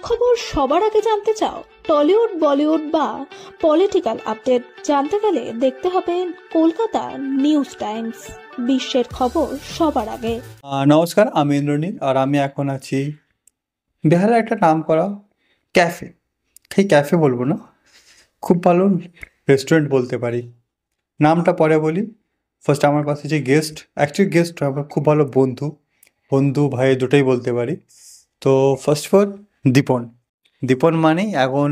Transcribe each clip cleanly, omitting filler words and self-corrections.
খবর সবার আগে জানতে চাও? টলিউড, বলিউড বা পলিটিক্যাল আপডেট জানতে গেলে দেখতে হবে কলকাতা নিউজ টাইমস, বিশ্বের খবর সবার আগে। নমস্কার, আমি ইন্দ্রনীল আর আমি এখন আছি বেহালার একটা নাম করা ক্যাফে। সেই ক্যাফে বলবো না, খুব ভালো রেস্টুরেন্ট বলতে পারি। নামটা পরে বলি। ফার্স্ট আমার পাশে যে গেস্ট, অ্যাকচুয়ালি গেস্ট আমার খুব ভালো বন্ধু, বন্ধু ভাই দুটোই বলতে পারি। তো ফার্স্ট অফ অল দীপন। দীপন মানেই এখন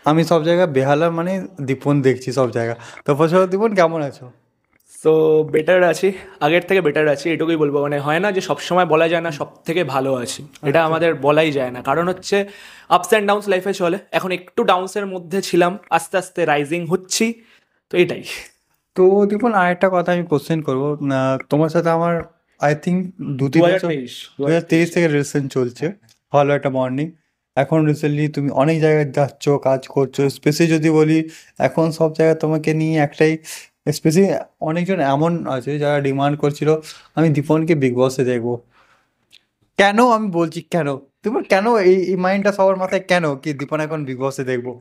আমি সব জায়গায় বেহালা মানে দীপন দেখছি সব জায়গা। তো ফার্স্ট অফ অল দীপন, কেমন আছো? সো বেটার আছি, আগের থেকে বেটার আছি, এটুকুই বলবো। মানে হয় না যে সবসময় বলা যায় না সব থেকে ভালো আছি, এটা আমাদের বলাই যায় না, কারণ হচ্ছে আপস অ্যান্ড ডাউনস লাইফে চলে। এখন একটু ডাউনসের মধ্যে ছিলাম, আস্তে আস্তে রাইজিং হচ্ছি, তো এটাই। তো দেখুন, আরেকটা কথা আমি কোশ্চেন করবো। তোমার সাথে আমার আই থিঙ্ক 2023 থেকে রিলেশন চলছে, ভালো একটা মর্নিং। এখন রিসেন্টলি তুমি অনেক জায়গায় যাচ্ছ, কাজ করছো। স্পেশালি যদি বলি, এখন সব জায়গায় তোমাকে নিয়ে একটাই, স্পেশালি অনেকজন এমন আছে যারা ডিমান্ড করছিল আমি দীপনকে বিগ বসে দেখবো। কেন আমি বলছি কেন, দীপন কেন এই মাইন্ডটা সবার মাথায় কেন কি দীপন এখন বিগ বসে দেখবো?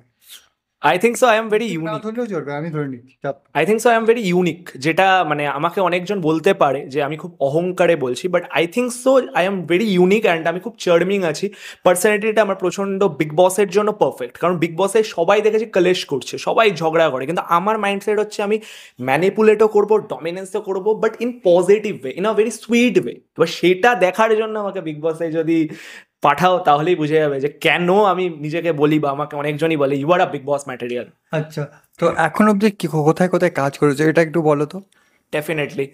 I think so I am very না ইউনিক। ধরলেও চলবে, আমি ধরে নিচ্ছি। I think so I am very unique, যেটা মানে আমাকে অনেকজন বলতে পারে যে আমি খুব অহংকারে বলছি, but I think so I am very unique and আমি খুব চার্মিং আছি। পার্সোনালিটিটা আমার প্রচণ্ড বিগ বসের জন্য পারফেক্ট, কারণ বিগ বসে সবাই দেখেছি কলেশ করছে, সবাই ঝগড়া করে, কিন্তু আমার মাইন্ডসেট হচ্ছে আমি ম্যানিপুলেটও করবো, ডমিনেন্সও করবো, but in positive way, in a very sweet way. এবার সেটা দেখার জন্য আমাকে বিগ বসে যদি পাঠাও তাহলেই বুঝে যাবে যে কেন আমি নিজেকে বলি, বা আমাকে অনেকজনই বলে you are a big boss material. আচ্ছা, তো এখন অবধি কি কোথায় কোথায় কাজ করেছো এটা একটু বলো তো। ডেফিনেটলি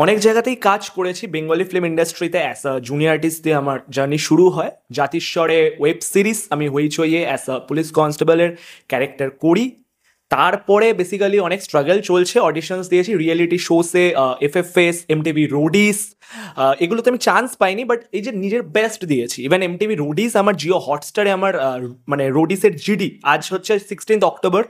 অনেক জায়গাতেই কাজ করেছি। বেঙ্গলি ফিল্ম ইন্ডাস্ট্রিতে অ্যাজ আ জুনিয়র আর্টিস্ট দিয়ে আমার জার্নি শুরু হয়। জাতিস্বরে ওয়েব সিরিজ আমি হইচইয়ে অ্যাজ আ পুলিশ কনস্টেবলের ক্যারেক্টার করি। তারপরে বেসিক্যালি অনেক স্ট্রাগল চলছে, অডিশনস দিয়েছি রিয়েলিটি শোসে, এফএফএস, এমটিভি রোডিস, এগুলোতে আমি চান্স পাইনি, বাট এই যে নিজের বেস্ট দিয়েছি। ইভেন এমটিভি রোডিস আমার জিও হটস্টারে আমার মানে রোডিসের জিডি আজ হচ্ছে 16th October,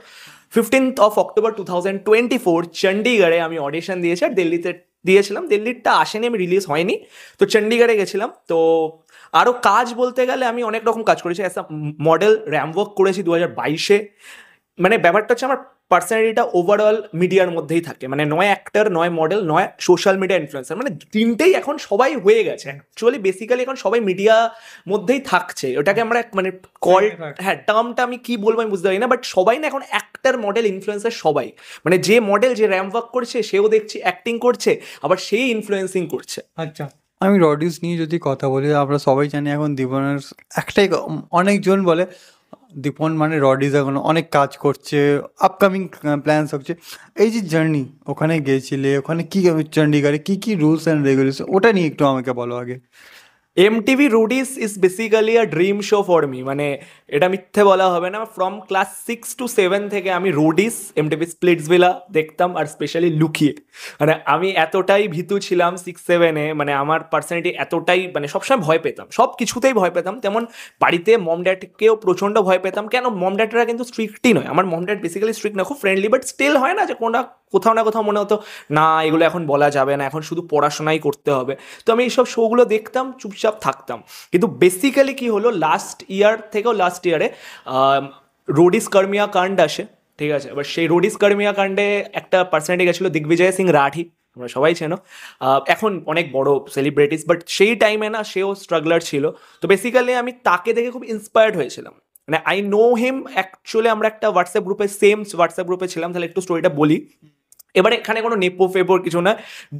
15th of October 2024 চণ্ডীগড়ে আমি অডিশন দিয়েছি, আর দিল্লিতে দিয়েছিলাম। দিল্লিরটা আসেনি, আমি রিলিজ হয়নি, তো চণ্ডীগড়ে গেছিলাম। তো আরও কাজ বলতে গেলে আমি অনেক রকম কাজ করেছি। As a model ramp work করেছি 2022-এ। মানে ব্যাপারটা হচ্ছে আমার পার্সোনালিটিটা ওভারঅল মিডিয়ার মধ্যেই থাকে, মানে নয় অ্যাক্টর, নয় মডেল, নয় সোশ্যাল মিডিয়া ইনফ্লুয়েন্সার, মানে তিনটেই এখন সবাই হয়ে গেছে অ্যাকচুয়ালি। বেসিক্যালি এখন সবাই মিডিয়া মধ্যেই থাকছে, ওটাকে আমরা মানে কল, হ্যাঁ টার্মটা আমি কি বলবো আমি বুঝতে পারি না, বাট সবাই না এখন অ্যাক্টর, মডেল, ইনফ্লুয়েন্সার সবাই। মানে যে মডেল, যে র্যাম্প ওয়ার্ক করছে সেও দেখছি অ্যাক্টিং করছে, আবার সেই ইনফ্লুয়েন্সিং করছে। আচ্ছা, আমি রডিউস নিয়ে যদি কথা বলি, আমরা সবাই জানি এখন দীপনের একটাই অনেকজন বলে দীপন মানে রডিস এখন অনেক কাজ করছে, আপকামিং প্ল্যানস হচ্ছে। এই যে জার্নি, ওখানে গিয়েছিলে, ওখানে কি চণ্ডীগড়ে কি কি রুলস অ্যান্ড রেগুলেশন, ওটা নিয়ে একটু আমাকে বলো আগে। MTV Roadies is basically a dream show for me, মানে এটা মিথ্যে বলা হবে না। ফ্রম ক্লাস 6 to 7 থেকে আমি রুডিস, এমটিভি স্প্লিটসভিলা দেখতাম, আর স্পেশালি লুকিয়ে। মানে আমি এতটাই ভীতু ছিলাম 6-7-এ, মানে আমার পার্সোনালিটি এতটাই, মানে সবসময় ভয় পেতাম, সব কিছুতেই ভয় পেতাম। তেমন বাড়িতে মম ড্যাডকেও প্রচণ্ড ভয় পেতাম। কেন, মম ড্যাডরা কিন্তু স্ট্রিক্টই নয়, আমার মম ড্যাড বেসিক্যালি স্ট্রিক্ট না, খুব ফ্রেন্ডলি, বাট স্টিল হয় না যে কোথাও না কোথাও মনে হতো না এগুলো এখন বলা যাবে না, এখন শুধু পড়াশোনাই করতে হবে। তো আমি এইসব শোগুলো দেখতাম, চুপচাপ থাকতাম। কিন্তু বেসিক্যালি কি হলো, লাস্ট ইয়ারে রোডিস কর্মিয়া কাণ্ড আসে, ঠিক আছে। এবার সেই রোডিস কর্মিয়া কাণ্ডে একটা পার্সোনালিটি গেছিলো, দিগ্বিজয় সিং রাঠি, আমরা সবাই চেনো, এখন অনেক বড় সেলিব্রিটিস, বাট সেই টাইমে না সেও স্ট্রাগলার ছিল। তো বেসিক্যালি আমি তাকে দেখে খুব ইন্সপায়ার্ড হয়েছিলাম, মানে আই নো হিম অ্যাকচুয়ালি। আমরা একটা সেম হোয়াটসঅ্যাপ গ্রুপে ছিলাম, তাহলে একটু স্টোরিটা বলি। এবারে এখানে কোনো নেপো ফেপোর কিছু না,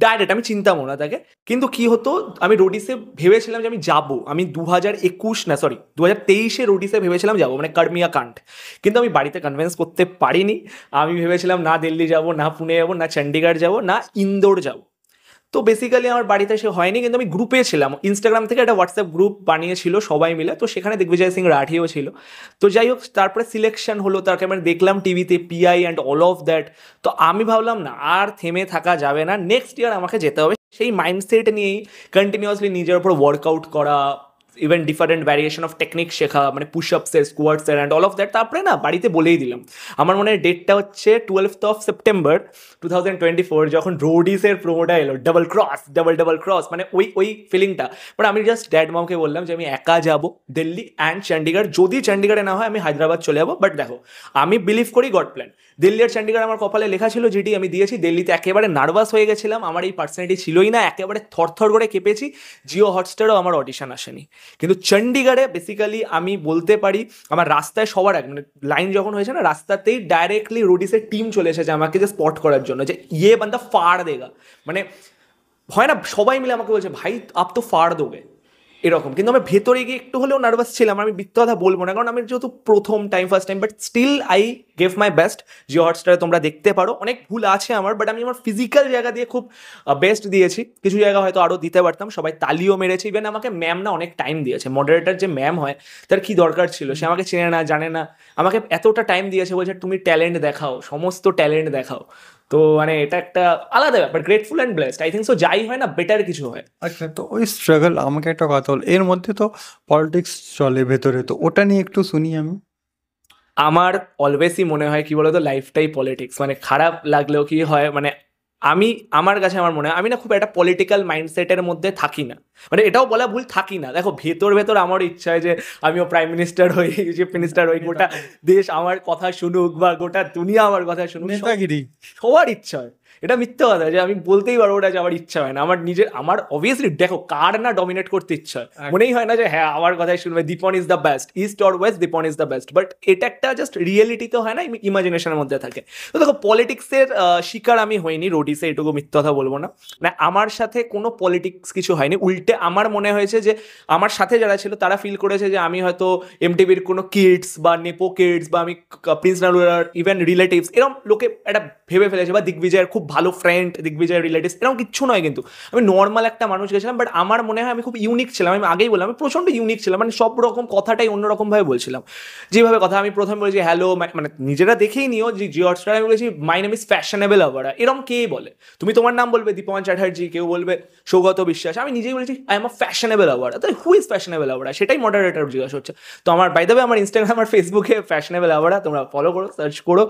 ডাইরেক্ট আমি চিন্তা না তাকে। কিন্তু কি হতো, আমি রোডিসে ভেবেছিলাম যে আমি যাবো, আমি 2023-এ রোডিসে ভেবেছিলাম যাবো, মানে কর্মিয়া কাণ্ড। কিন্তু আমি বাড়িতে কনভিন্স করতে পারিনি। আমি ভেবেছিলাম না দিল্লি যাবো, না পুনে যাবো, না চণ্ডীগড় যাবো, না ইন্দোর যাবো। তো বেসিক্যালি আমার বাড়িতে সে হয়নি, কিন্তু আমি গ্রুপে ছিলাম, ইনস্টাগ্রাম থেকে একটা হোয়াটসঅ্যাপ গ্রুপ বানিয়েছিল সবাই মিলে, তো সেখানে দিগ্বিজয় সিং রাঠিও ছিল। তো যাই হোক, তারপরে সিলেকশন হলো, তারপরে আমি দেখলাম টিভিতে PI and all of that. তো আমি ভাবলাম না আর থেমে থাকা যাবে না, নেক্সট ইয়ার আমাকে যেতে হবে। সেই মাইন্ডসেট নিয়েই কন্টিনিউয়াসলি নিজের ওপর ওয়ার্কআউট করা, even different variation of technique শেখা, মানে পুশ আপসের, স্কোয়াটসের অ্যান্ড অল অফ দ্যাট। তারপরে না বাড়িতে বলেই দিলাম। আমার মনে হয় ডেটটা হচ্ছে 12th September 2024, যখন রোডিসের প্রোমোটা এলো, ডাবল ক্রস, মানে ওই ফিলিংটা। বাট আমি জাস্ট ড্যাড মমকে বললাম যে আমি একা যাব দিল্লি অ্যান্ড চণ্ডীগড়, যদি চণ্ডীগড়ে না হয় আমি হায়দ্রাবাদ চলে যাবো। বাট দেখো, আমি বিলিভ করি গড প্ল্যান। দিল্লি আর চণ্ডীগড় আমার কপালে লেখা ছিল, যেটি আমি দিয়েছি। দিল্লিতে একেবারে নার্ভাস হয়ে গেছিলাম, আমার এই পার্সোনালিটি ছিলই না, একেবারে থরথর করে কেঁপেছি। জিও হটস্টারও আমার অডিশন আসেনি। কিন্তু চণ্ডীগড়ে বেসিক্যালি আমি বলতে পারি আমার রাস্তায় সবার আগে, মানে লাইন যখন হয়েছে না, রাস্তাতেই ডাইরেক্টলি রোডিসের টিম চলে এসেছে আমাকে যে স্পট করার জন্য, যে ইয়ে বান্দা ফাড় দেগা, মানে হয় না সবাই মিলে আমাকে বলছে ভাই আপ তো ফাড় দোগে এরকম। কিন্তু আমি ভেতরে গিয়ে একটু হলেও নার্ভাস ছিলাম, আমি মিথ্যা কথা বলবো না, কারণ আমি যেহেতু first time, but still I gave my best. Jio হটস্টারে তোমরা দেখতে পারো, অনেক ভুল আছে আমার, বাট আমি আমার ফিজিক্যাল জায়গা দিয়ে খুব বেস্ট দিয়েছি। কিছু জায়গা হয়তো আরও দিতে পারতাম, সবাই তালিও মেরেছে। ইভেন আমাকে ম্যাম না অনেক টাইম দিয়েছে, মডারেটার যে ম্যাম হয় তার কি দরকার ছিল, সে আমাকে চেনে না জানে না, আমাকে এতটা টাইম দিয়েছে, বলছে তুমি ট্যালেন্ট দেখাও, সমস্ত ট্যালেন্ট দেখাও। তো মানে এটা একটা আলাদা ব্যাপার, grateful and blessed. I think so, যাই হয় না বেটার কিছু হয়। আচ্ছা, তো ওই স্ট্রাগল, আমাকে একটা কথা বল, এর মধ্যে তো পলিটিক্স চলে ভেতরে, তো ওটা নিয়ে একটু শুনি আমি। আমার অলওয়েজই মনে হয় কি বলতো, লাইফটাই পলিটিক্স। মানে খারাপ লাগলেও কি হয়, মানে আমার কাছে আমার মনে হয় আমি না খুব একটা পলিটিক্যাল মাইন্ডসেটের মধ্যে থাকি না। মানে এটাও বলা ভুল, থাকি না। দেখো ভেতর আমার ইচ্ছা হয় যে আমিও প্রাইম মিনিস্টার হই, চিফ মিনিস্টার হই, গোটা দেশ আমার কথা শুনুক বা গোটা দুনিয়া আমার কথা শুনুক, নেতাগিরি সবার ইচ্ছা হয়। এটা মিথ্যে কথা যে আমি বলতেই পারবো ওটা যে আমার ইচ্ছা হয় না। আমার অবভিয়াসলি দেখো কার না ডমিনেট করতে ইচ্ছা হয়, মনেই হয় না যে হ্যাঁ আমার কথাই শুনবে, Dipan is the best, east or west Dipan is the best. But এটা একটা জাস্ট রিয়েলিটি তো হয় না, ইমাজিনেশনের মধ্যে থাকে। তো দেখো পলিটিক্সের শিকার আমি হইনি রোডিসে, এটুকু মিথ্যে কথা বলবো না। মানে আমার সাথে কোনো পলিটিক্স কিছু হয়নি, উল্টে আমার মনে হয়েছে যে আমার সাথে যারা ছিল তারা ফিল করেছে যে আমি হয়তো এমটিভির কোনো কিডস বা নেপো কিডস, বা আমি প্রিন্স নারুলার ইভেন রিলেটিভস, এরকম লোকে একটা ভেবে ফেলেছে, বা দিগ্বিজয়ের খুব ভালো ফ্রেন্ড, দিগ্বিজয়ের রিলেটিভস, এরকম কিচ্ছু নয়। কিন্তু আমি নর্মাল একটা মানুষ গেছিলাম, বাট আমার মনে হয় আমি খুব ইউনিক ছিলাম। আমি আগেই বললাম আমি প্রচণ্ড ইউনিক ছিলাম, মানে সব রকম কথাটাই অন্যরকমভাবে বলছিলাম। যেভাবে কথা আমি প্রথমে বলেছি হ্যালো, মানে নিজেরা দেখেই নিও যে জিও হটস্টারে আমি বলেছি my name is fashionable Awara, এরকম কে বলে, তুমি তোমার নাম বলবে দীপন চ্যাটার্জি, কেউ বলবে সৌগত বিশ্বাস, আমি নিজেই বলেছি I am a fashionable Awara. তো হু ইজ ফ্যাশনেবল আওয়ারা, সেটাই মডারেটর জিজ্ঞাসা হচ্ছে। তো আমার বাই দ্য ওয়ে আমার ইনস্টাগ্রাম আর ফেসবুকে ফ্যাশনেবল আওয়ারা, তোমরা ফলো করো, সার্চ করো,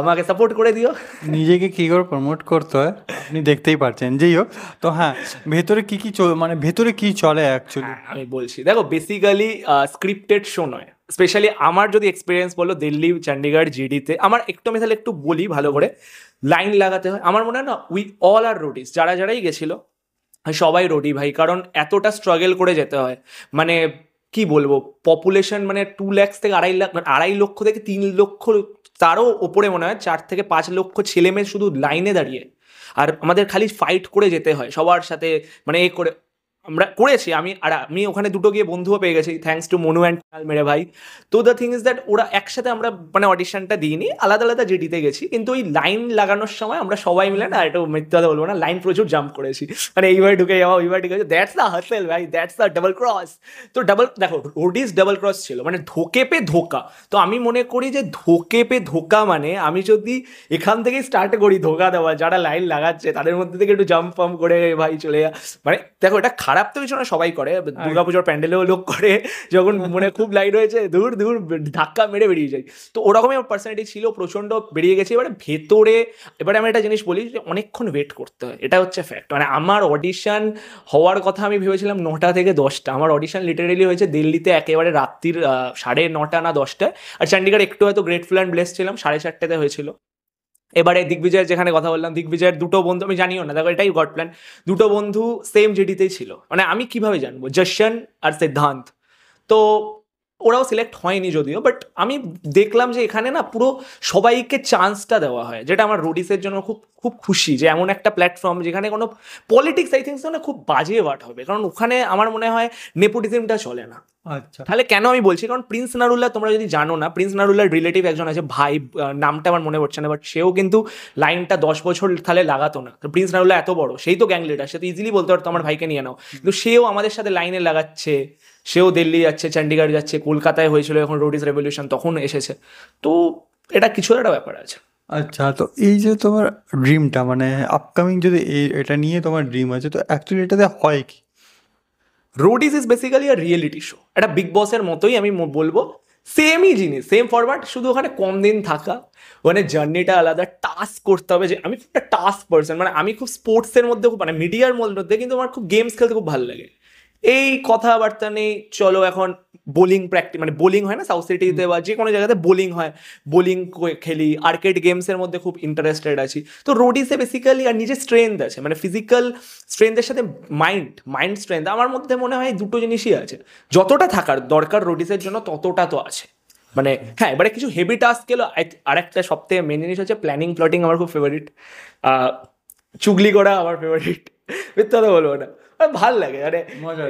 আমাকে সাপোর্ট করে দিও। নিজেকে কী করে প্রমোট করতে হয় আপনি দেখতেই পারছেন। যেই হোক, তো হ্যাঁ, ভেতরে কী কী মানে ভেতরে কী চলে অ্যাকচুয়ালি? আমি বলছি দেখো বেসিক্যালি স্ক্রিপ্টেড শো নয়। স্পেশালি আমার যদি এক্সপিরিয়েন্স বলো দিল্লি, চণ্ডীগড়, জিডিতে, আমার একটু আমি তাহলে একটু বলি ভালো করে, লাইন লাগাতে হয়। আমার মনে হয় না উই অল আর রোডিস, যারাই গেছিলো সবাই রোডি ভাই, কারণ এতটা স্ট্রাগল করে যেতে হয়। মানে কি বলবো, পপুলেশন মানে 2 লাখ থেকে 2.5 লাখ, 2.5 লক্ষ থেকে 3 লক্ষ, তারও ওপরে মনে হয় 4 থেকে 5 লক্ষ ছেলে মেয়ে শুধু লাইনে দাঁড়িয়ে, আর আমাদের খালি ফাইট করে যেতে হয় সবার সাথে, মানে এ করে আমরা করেছি। আমি ওখানে দুটো গিয়ে বন্ধুও পেয়ে গেছি, থ্যাঙ্কস টু মনু অ্যান্ড মেরে ভাই। তো দ্য থিং ইজ দ্যাট ওরা একসাথে, আমরা মানে অডিশনটা দিইনি, আলাদা আলাদা জিডিতে গেছি, কিন্তু ওই লাইন লাগানোর সময় আমরা সবাই মিলে না, এটা মিথ্যা কথা বলবো না, লাইন প্রচুর জাম্প করেছি। মানে এইভাবে ঢুকে যাওয়া, ওইভাবে ঢুকে যাওয়া, দ্যাটস দ্য হাসেল ভাই, দ্যাটস দ্য ডাবল ক্রস। তো দেখো রোডিস ডাবল ক্রস ছিল, মানে ধোকে পে ধোকা। তো আমি মনে করি যে ধোকে পে ধোকা মানে আমি যদি এখান থেকেই স্টার্ট করি ধোকা দেওয়া, যারা লাইন লাগাচ্ছে তাদের মধ্যে থেকে একটু জাম্প ফাম্প করে ভাই চলে যা। মানে দেখো এটা খারাপ তো কিছু না, সবাই করে, দুর্গাপুজোর প্যান্ডেলেও লোক করে, যখন মনে খুব লাইট হয়েছে দূর ধাক্কা মেরে বেরিয়ে যায়। তো ওরকমই আমার পার্সোনালিটি ছিল, প্রচণ্ড বেরিয়ে গেছে। এবারে আমি একটা জিনিস বলি যে অনেকক্ষণ ওয়েট করতে হয়, এটা হচ্ছে ফ্যাক্ট। মানে আমার অডিশন হওয়ার কথা আমি ভেবেছিলাম 9টা থেকে 10টা, আমার অডিশন লিটারেলি হয়েছে দিল্লিতে একেবারে রাত্রির 9:30 না 10টায়, আর চণ্ডীগড় একটু হয়তো গ্রেটফুল অ্যান্ড ব্লেসড ছিলাম, 4:30টাতে হয়েছিল। এবারে দিগ্বিজয়ের যেখানে কথা বললাম, দিগ্বিজয়ের দুটো বন্ধু, আমি জানিও না, দেখো এটাই গড প্ল্যান, দুটো বন্ধু সেম জিডিতেই ছিল। মানে আমি কিভাবে জানবো, যশন আর সিদ্ধান্ত। তো ওরাও সিলেক্ট হয়নি যদিও, বাট আমি দেখলাম যে এখানে না পুরো সবাইকে চান্সটা দেওয়া হয়, যেটা আমার রোডিসের জন্য খুব খুব খুশি যে এমন একটা প্ল্যাটফর্ম যেখানে কোনো পলিটিক্স আই থিঙ্ক না খুব বাজে ওয়ার্ড হবে, কারণ ওখানে আমার মনে হয় নেপোটিজমটা চলে না। আচ্ছা, তাহলে কেন আমি বলছি, কারণ প্রিন্স নারুল্লাহ তোমরা যদি জানো না, প্রিন্স নারুল্লার রিলেটিভ একজন আছে ভাই, নামটা আমার মনে পড়ছে না, বাট সেও কিন্তু লাইনটা 10 বছর তাহলে লাগাতো না। তো প্রিন্স নারুল্লাহ এত বড়, সেই তো গ্যাং লিডার, সে তো ইজিলি বলতে পারতো আমার ভাইকে নিয়ে নাও, কিন্তু সেও আমাদের সাথে লাইনে লাগাচ্ছে, সেও দিল্লি যাচ্ছে, চণ্ডীগড় যাচ্ছে, কলকাতায় হয়েছিল এখন রোডিস রেভলিউশন, তখন এসেছে। তো এটা কিছু একটা ব্যাপার আছে। আচ্ছা, তো এই যে তোমার ড্রিমটা, মানে আপকামিং যদি এটা নিয়ে তোমার ড্রিম আছে, তো অ্যাকচুয়ালি এটাতে হয় কি? Roadies is basically a reality show, একটা বিগ বসের মতোই আমি বলবো, সেমই জিনিস, সেম ফরম্যাট, শুধু ওখানে কম দিন থাকা, ওখানে জার্নিটা আলাদা, টাস্ক করতে হবে, যে আমি খুব একটা টাস্ক পার্সন, মানে আমি খুব স্পোর্টসের মধ্যে খুব, মানে মিডিয়ার মধ্যে কিন্তু আমার খুব গেমস খেলতে খুব ভালো লাগে। এই কথাবার্তা নেই, চলো এখন বোলিং প্র্যাকটিস, মানে বোলিং হয় না সাউথ সিটিতে বা যে কোনো জায়গাতে বোলিং হয়, বোলিং খেলি, আর্কেড গেমসের মধ্যে খুব ইন্টারেস্টেড আছি। তো রোডিসে বেসিক্যালি আর নিজের স্ট্রেংথ আছে, মানে ফিজিক্যাল স্ট্রেংথের সাথে মাইন্ড স্ট্রেংথ, আমার মধ্যে মনে হয় দুটো জিনিসই আছে, যতটা থাকার দরকার রোডিসের জন্য ততটা তো আছে। মানে হ্যাঁ, এবারে কিছু হেভি টাস্ক গেলো। আরেকটা সবথেকে মেন জিনিস হচ্ছে প্ল্যানিং প্লটিং, আমার খুব ফেভারিট। চুগলি করা আমার ফেভারিট, মিথ্যা তো বলবো না, ভাল লাগে। আরে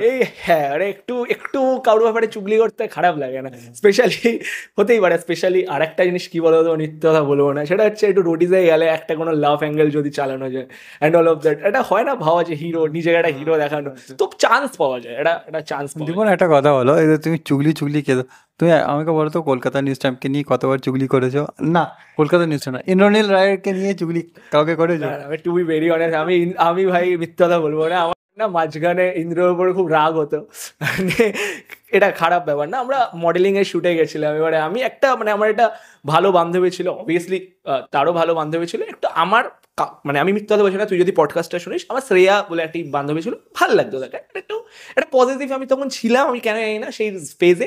এই হ্যাঁ, আরে একটু একটু কারোর ব্যাপারে চুগলি করতে খারাপ লাগে না, স্পেশালি হতেই পারে। স্পেশালি আর একটা জিনিস কি বলো তো, নিত্য কথা বলবো না, সেটা হচ্ছে একটু রোডিসে গেলে একটা কোনো লাভ অ্যাঙ্গেল যদি চালানো যায় অ্যান্ড অল অফ দ্যাট, এটা হয় না ভাবা যে হিরো, নিজেকে একটা হিরো দেখানো, তো চান্স পাওয়া যায়, এটা চান্স। দীপন একটা কথা বলো, এই যে তুমি চুগলি কে, তুমি আমাকে বলো তো কলকাতা নিউজ টাইমকে নিয়ে কতবার চুগলি করেছো? না, কলকাতা নিউজ না, ইন্দ্রনীল রায়কে নিয়ে চুগলি কাউকে করেছো? টু বি ভেরি অনেস্ট, আমি ভাই মিথ্যা কথা বলবো না, আমার না মাঝখানে ইন্দ্রর উপরে খুব রাগ হতো, মানে এটা খারাপ ব্যাপার না। আমরা মডেলিং এর শুটে গেছিলাম, এবারে আমি একটা, মানে আমার একটা ভালো বান্ধবী ছিল, অবভিয়াসলি তারও ভালো বান্ধবী ছিল, একটু আমার মানে আমি মিথ্যা কথা বলছি না, তুই যদি পডকাস্টটা শুনিস, আমার শ্রেয়া বলে একটি বান্ধবী ছিল, ভালো লাগতো তাকে, একটু একটা পজিটিভ আমি তখন ছিলাম, আমি কেন জানি না সেই ফেজে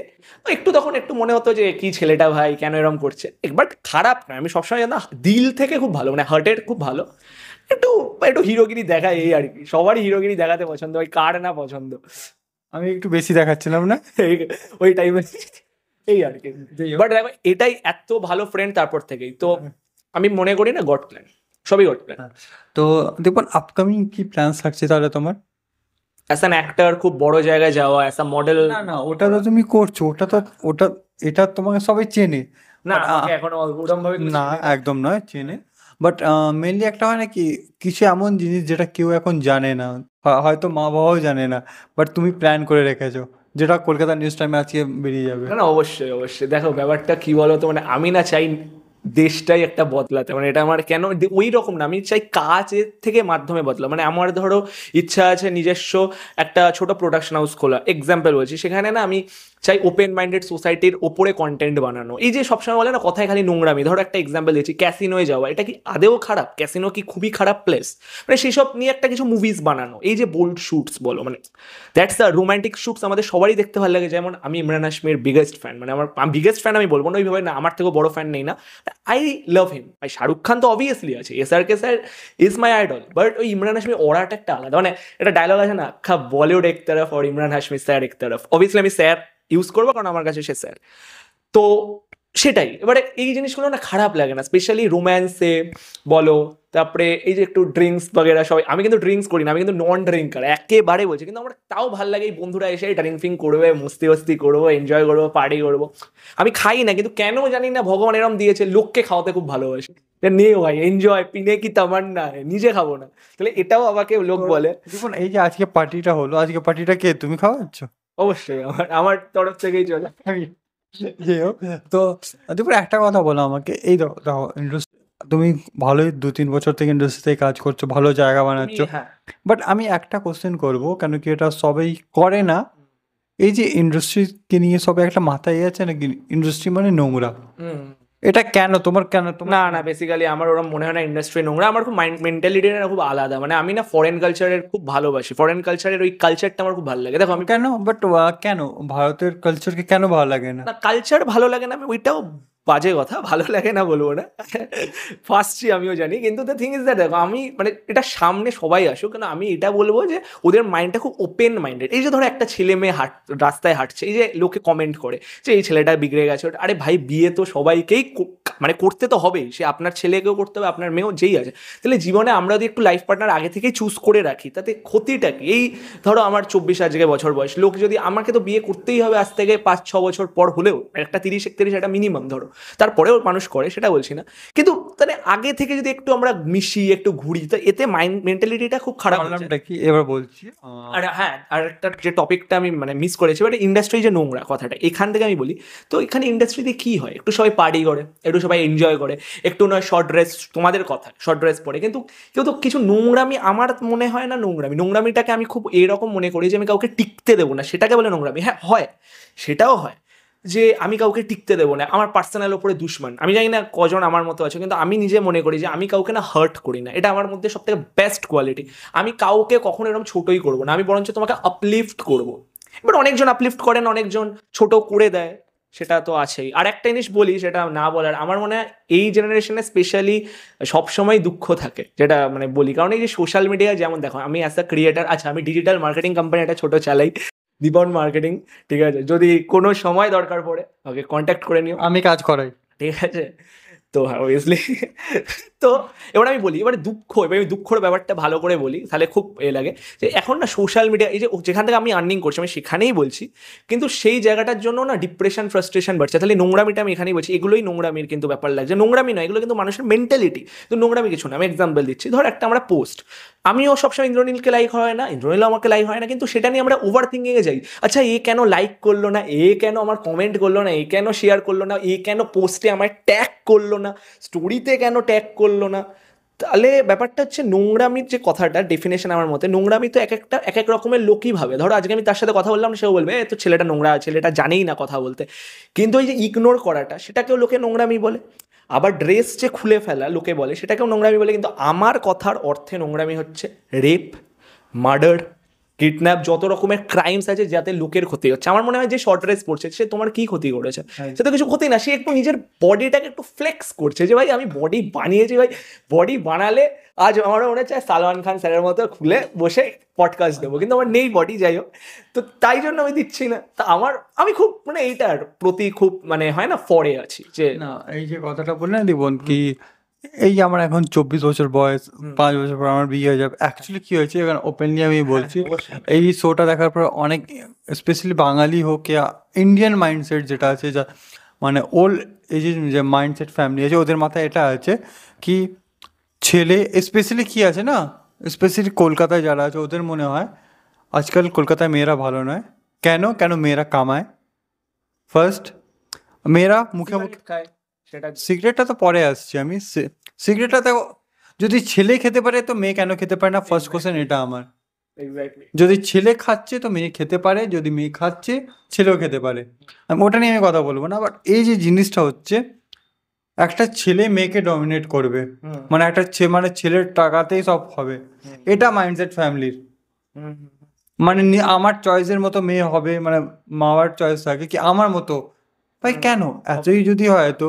একটু, তখন একটু মনে হতো যে কি ছেলেটা ভাই কেন এরকম করছে, বাট খারাপ না, আমি সবসময় জানা দিল থেকে খুব ভালো, মানে হার্টের খুব ভালো, একটু একটু হিরোগিরি দেখায়, এই আর কি, সবারই হিরোগিরি দেখাতে পছন্দ হয়, কার না পছন্দ। আমি একটু বেশি দেখাচ্ছিলাম না ওই টাইমে, এই আর কি। বাট দেখো, এটাই এত ভালো ফ্রেন্ড তারপর থেকেই, তো আমি মনে করি না গড প্ল্যান, সবই গড প্ল্যান। তো দেখুন, আপকামিং কি প্ল্যান থাকছে তাহলে তোমার? অ্যাজ অ্যান অ্যাক্টর খুব বড় জায়গায় যাওয়া, অ্যাজ আ মডেল। না না, ওটা তো তুমি করছো, ওটা এটা তোমাকে সবাই চেনে। না, আমাকে এখনো ওরকম ভাবে না, একদম নয়, চেনে, বাট মেনলি একটা হয় নাকি, কিছু এমন জিনিস যেটা কেউ এখন জানে না, হয়তো মা বাবাও জানে না, বাট তুমি প্ল্যান করে রেখেছো, যেটা কলকাতা নিউজ টাইমে আজকে বেরিয়ে যাবে। না না, অবশ্যই অবশ্যই। দেখো ব্যাপারটা কি বলো তো, মানে আমি না চাই দেশটাই একটা বদলাতে, মানে এটা আমার কেন ওই রকম না, আমি চাই কাজের থেকে মাধ্যমে বদলা। মানে আমার ধরো ইচ্ছা আছে নিজস্ব একটা ছোট প্রোডাকশন হাউস খোলা, এক্সাম্পল বলছি, সেখানে না আমি চাই ওপেন মাইন্ডেড সোসাইটির ওপরে কন্টেন্ট বানানো। এই যে সবসময় বলে না কথায় খালি নোংরামি, ধরো একটা এক্সাম্পল দিচ্ছি, ক্যাসিনোয় যাওয়া, এটা কি আদেও খারাপ? ক্যাসিনো কি খুবই খারাপ প্লেস? মানে সেসব নিয়ে একটা কিছু মুভিজ বানানো, এই যে বোল্ড শুটস বলো, মানে দ্যাটস দ্য রোম্যান্টিক শুটস আমাদের সবারই দেখতে ভালো লাগে। যেমন আমি ইমরান হাশমির বিগেস্ট ফ্যান, মানে আমার বিগেস্ট ফ্যান আমি বলবো না ওইভাবে, না আমার থেকেও বড় ফ্যান নেই না, আই লাভ হিম। ভাই শাহরুখ খান তো অবভিয়াসলি আছে, SRK sir is my idol, but ওই ইমরান হাশমি ওরাটা একটা আলাদা, মানে একটা ডায়লগ আছে না, আখ্যা বলিউড এক তরফ আর ইমরান হাশমি স্যার এক তরফ, অবভিয়াসলি আমি স্যার ইউজ করবো কারণ আমার কাছে সে স্যার। তো সেটাই, এবারে এই জিনিসগুলো না খারাপ লাগে না, স্পেশালি রোম্যান্সে বলো, তারপরে এই যে একটু ড্রিঙ্কস বাগেরা সবাই, আমি কিন্তু ড্রিঙ্কস করি না, আমি কিন্তু নন ড্রিঙ্কার একেবারে বলছি, কিন্তু আমার তাও ভালো লাগে এই বন্ধুরা এসে ড্রিঙ্কিং করবে, মস্তি করবো, এনজয় করবো, পার্টি করবো। আমি খাই না, কিন্তু কেন জানি না ভগবান এরম দিয়েছে, লোককে খাওয়াতে খুব ভালোবাসি, নিয়ে ভাই এনজয়, পিনে কি তামান্না, নিজে খাবো না, তাহলে এটাও আমাকে লোক বলে। দেখুন, এই যে আজকে পার্টিটা হলো, আজকে পার্টিটা কে তুমি খাওয়াচ্ছ? অবশ্যই আমার তরফ থেকেই চলে। যাই হোক, তো দুপুরে একটা কথা বলো আমাকে, এই দেখো ইন্ডাস্ট্রি, তুমি ভালোই 2-3 বছর থেকে ইন্ডাস্ট্রিতে কাজ করছো, ভালো জায়গা বানাচ্ছ, হ্যাঁ, বাট আমি একটা কোশ্চেন করবো, কেন কি এটা সবাই করে না, এই যে ইন্ডাস্ট্রিকে নিয়ে সবাই একটা মাথায় আছে নাকি ইন্ডাস্ট্রি মানে নোংরা, এটা কেন তোমার, না না, বেসিক্যালি আমার ওরকম মনে হয় না ইন্ডাস্ট্রি নোংরা, আমার খুব মেন্টালিটিটা খুব আলাদা, মানে আমি না ফরেন কালচারের খুব ভালোবাসি, ফরেন কালচারের ওই কালচারটা আমার খুব ভালো লাগে। দেখো আমি কেন, বাট কেন ভারতের কালচারকে কেন ভালো লাগে না? না, কালচার ভালো লাগে না, আমি ওইটাও বাজে কথা, ভালো লাগে না বলবো না, ফার্স্টই আমিও জানি, কিন্তু দ্য থিং ইজ দ্যাট, দেখো আমি মানে এটা সামনে সবাই আসুক, কিন্তু আমি এটা বলবো যে ওদের মাইন্ডটা খুব ওপেন মাইন্ডেড। এই যে ধরো একটা ছেলে মেয়ে রাস্তায় হাঁটছে, এই যে লোকে কমেন্ট করে যে এই ছেলেটা বিগড়ে গেছে, আরে ভাই বিয়ে তো সবাইকেই মানে করতে তো হবেই, সে আপনার ছেলেকেও করতে হবে, আপনার মেয়েও, যেই আছে, তাহলে জীবনে আমরা যদি একটু লাইফ পার্টনার আগে থেকেই চুজ করে রাখি, তাতে ক্ষতিটা কি? এই ধরো আমার 24 আজকে বছর বয়স, লোক যদি, আমাকে তো বিয়ে করতেই হবে আজ থেকে 5-6 বছর পর হলেও, একটা 30-31 একটা মিনিমাম ধরো, তারপরেও মানুষ করে, সেটা বলছি না, কিন্তু তাহলে আগে থেকে যদি একটু আমরা মিশি, একটু ঘুরি, তো এতে মাইন্ড মেন্টালিটিটা খুব খারাপ হচ্ছে। প্রবলেমটা কি এবার বলছি। আর হ্যাঁ, আর একটা যে টপিকটা আমি মানে মিস করেছি, বাট ইন্ডাস্ট্রি যে নোংরা কথাটা, এখান থেকে আমি বলি। তো এখানে ইন্ডাস্ট্রিতে কী হয়, একটু সবাই পার্টি করে, একটু সবাই এনজয় করে, একটু নয় শর্ট ড্রেস, তোমাদের কথা শর্ট ড্রেস পরে, কিন্তু কেউ তো কিছু নোংরামি, আমার মনে হয় না নোংরামিটাকে আমি খুব এরকম মনে করি যে আমি কাউকে টিকতে দেবো না, সেটাকে বলে নোংরামি। হ্যাঁ হয়, সেটাও হয় যে আমি কাউকে টিকতে দেবো না, আমার পার্সোনাল ওপরে দুশমন। আমি জানি না কজন আমার মতো আছে, কিন্তু আমি নিজে মনে করি যে আমি কাউকে না হার্ট করি না, এটা আমার মধ্যে সবথেকে বেস্ট কোয়ালিটি। আমি কাউকে কখনো এরকম ছোটোই করবো না, আমি বরঞ্চ তোমাকে আপলিফট করবো। এবার অনেকজন আপলিফট করেন, অনেকজন ছোট করে দেয়, সেটা তো আছেই। আর একটা জিনিস বলি, সেটা না বলার, আমার মনে হয় এই জেনারেশনে স্পেশালি সবসময় দুঃখ থাকে, যেটা মানে বলি, কারণ এই যে সোশ্যাল মিডিয়া, যেমন দেখো আমি অ্যাজ আ ক্রিয়েটার, আচ্ছা আমি ডিজিটাল মার্কেটিং কোম্পানি একটা ছোটো চালাই, দিবন মার্কেটিং, ঠিক আছে, যদি কোনো সময় দরকার পড়ে ওকে কন্ট্যাক্ট করে নিও, আমি কাজ করাই, ঠিক আছে। তো অবভিয়াসলি তো এবার আমি বলি, এবার এবার আমি দুঃখর ব্যাপারটা ভালো করে বলি, তাহলে খুব লাগে যে এখন না সোশ্যাল মিডিয়া, এই যে যেখান থেকে আমি আর্নিং করছি আমি সেখানেই বলছি, কিন্তু সেই জায়গাটার জন্য না ডিপ্রেশন, ফ্রাস্ট্রেশন বাড়ছে। তাহলে নোংরামিটা আমি এখানেই বলছি, এগুলোই নোংরামির কিন্তু ব্যাপার লাগছে। নোংরামি নয়, এগুলো কিন্তু মানুষের মেন্টালিটি, তো নোংরামি কিছু না। আমি এক্সাম্পল দিচ্ছি, ধর একটা আমরা পোস্ট, আমিও সবসময় ইন্দ্রনীলকে লাইক হয় না, ইন্দ্রনীলও আমাকে লাইক হয় না, কিন্তু সেটা নিয়ে আমরা ওভার থিঙ্কিংয়ে যাই। আচ্ছা এ কেন লাইক করলো না, এ কেন আমার কমেন্ট করলো না, এ কেন শেয়ার করলো না, এ কেন পোস্টে আমায় ট্যাগ করলো না, স্টোরিতে কেন ট্যাগ করলো না। তাহলে ব্যাপারটা হচ্ছে নোংরামির যে কথাটা ডেফিনেশন আমার মতে, নোংরামি তো এক এক রকমের লোকই ভাবে। ধরো আজকে আমি তার সাথে কথা বললাম, সেও বলবে তো ছেলেটা নোংরা, ছেলেটা জানেই না কথা বলতে, কিন্তু ওই যে ইগনোর করাটা, সেটাকেও লোকে নোংরামি বলে। আবার ড্রেস যে খুলে ফেলা লোকে বলে, সেটাকেও নোংরামি বলে। কিন্তু আমার কথার অর্থে নোংরামি হচ্ছে রেপ, মার্ডার, কিডন্যাপ, যত রকমের ক্রাইমস আছে যাতে লোকের ক্ষতি হচ্ছে। আমার মনে হয় যে শর্ট ড্রেস পড়ছে, সে তোমার কি ক্ষতি করেছে? সে তো কিছু ক্ষতি না, সে একটু নিজের বডিটাকে একটু ফ্লেক্স করছে যে ভাই আমি বডি বানিয়েছি, ভাই বডি বানালে আজ আমার মনে হচ্ছে সালমান খান স্যারের মতো খুলে বসে পডকাস্ট দেবো, কিন্তু আমার নেই বডি, যাই হোক। তো তাই জন্য আমি দিচ্ছি না। তা আমি খুব মানে এইটার প্রতি খুব মানে হয় না ফরে আছি যে না এই যে কথাটা বললেন দিবন কি, এই যে আমার এখন 24 বছর বয়স, 5 বছর পর আমার বিয়ে হয়ে যাবে। অ্যাকচুয়ালি কি হয়েছে, এখন ওপেনলি আমি বলছি, এই শোটা দেখার পর অনেক স্পেশালি বাঙালি হোক ইয়া ইন্ডিয়ান মাইন্ডসেট যেটা আছে, যা মানে ওল্ড এই যে মাইন্ডসেট ফ্যামিলি আছে, ওদের মাথায় এটা আছে কি ছেলে স্পেশালি কি আছে না, স্পেশালি কলকাতায় যারা আছে ওদের মনে হয় আজকাল কলকাতায় মেয়েরা ভালো নয়। কেন কেন মেয়েরা কামায় ফার্স্ট, মেয়েরা মুখে মুখে খায়, সেটা সিগারেটটা তো পরে আসছে। আমি সিগারেটটা তো যদি ছেলে খেতে পারে তো মেয়ে কেন খেতে পারে না, ফার্স্ট কোশ্চেন এটা আমার। এক্স্যাক্টলি। যদি ছেলে খাচ্ছে তো মেয়ে খেতে পারে, যদি মেয়ে খাচ্ছে ছেলেও খেতে পারে। আমি ওটা নিয়ে আমি কথা বলবো না, বাট এই যে জিনিসটা হচ্ছে একটা ছেলে মেয়েকে ডমিনেট করবে, মানে একটা মানে ছেলের টাকাতেই সব হবে, এটা মাইন্ডসেট ফ্যামিলির। মানে আমার চয়েসের মতো মেয়ে হবে, মানে মা বাবার চয়েস থাকে কি আমার মতো। ভাই কেন এতই যদি হয় তো